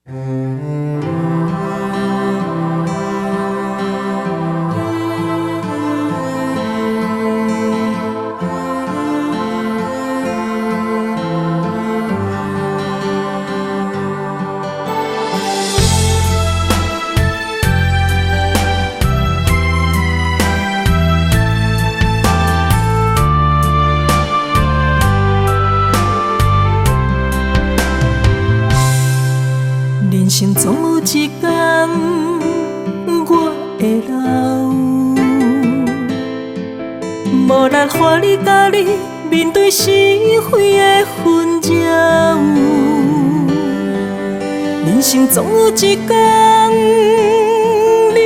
人生总有一天我会老，无力看你甲你面对是非的纷扰。人生总有一天你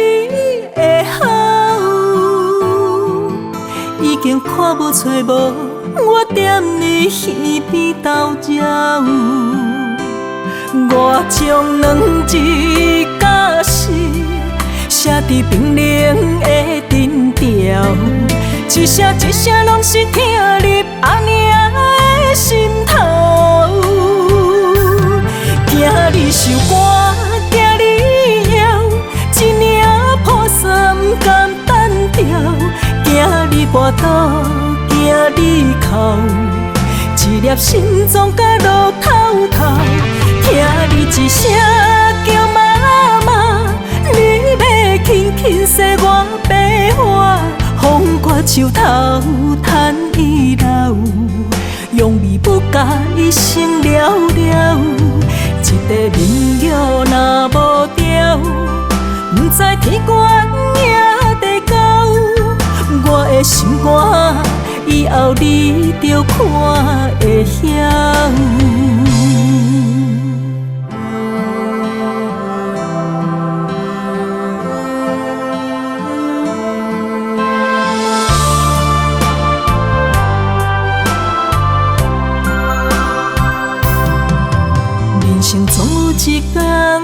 会好，已经看无找无，我踮你耳边斗绕。我将两字假诗写伫冰冷的藤条，一声一声拢是听入阿娘的心头。惊你受寒，惊你枵，一领雨伞不甘单调。惊你跋倒，惊你哭，一粒心总甲落透透。听你一声叫妈妈，你要轻轻洗我白花，风刮树头叹伊老，用味不甲一生了了。一块面料若无条，不知天悬也地高。我的心肝以后你着看会晓。人生总有一天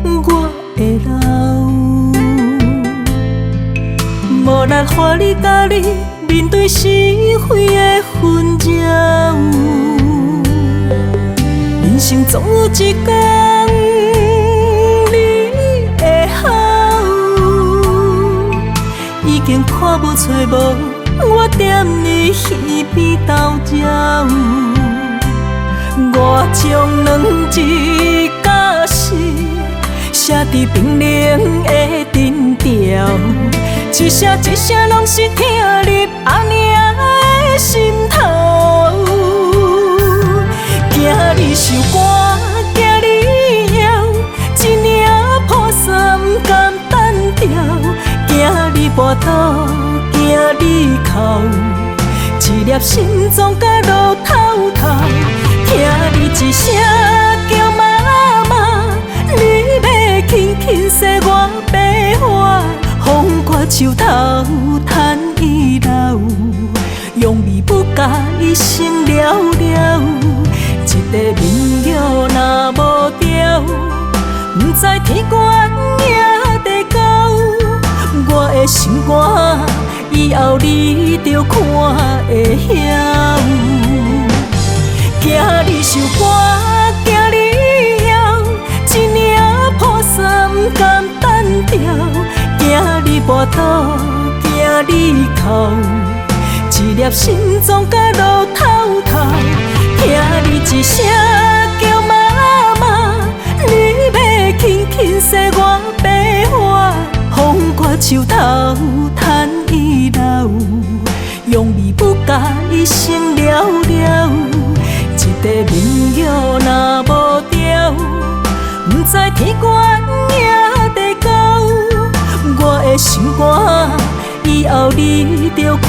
我会老，无力看你甲你面对是非的纷扰。人生总有一天你会好，已经看无找无，我踮你耳边斗绕。我将两字假诗写伫冰冷的藤条，一声一声拢是听入阿娘的心头。惊你受寒，惊你枵，一领雨伞不甘单调。惊你跋倒，惊你哭，一粒心总甲落透透。听你一声叫妈妈，你要轻轻洗我白花，风刮树头叹伊老，用味不甲一生了了。一块面料若无条，不知天悬也地高。我的心肝以后你着看会晓。惊你受寒，惊你枵，一领雨伞不甘单调。惊你跋倒，惊你哭，一粒心总甲落透透。听你一声叫妈妈，你要轻轻洗我白花，风刮树头叹伊老，用味不甲一生了了。一块面料若无条，不知天悬也地高。我的心肝以后你着看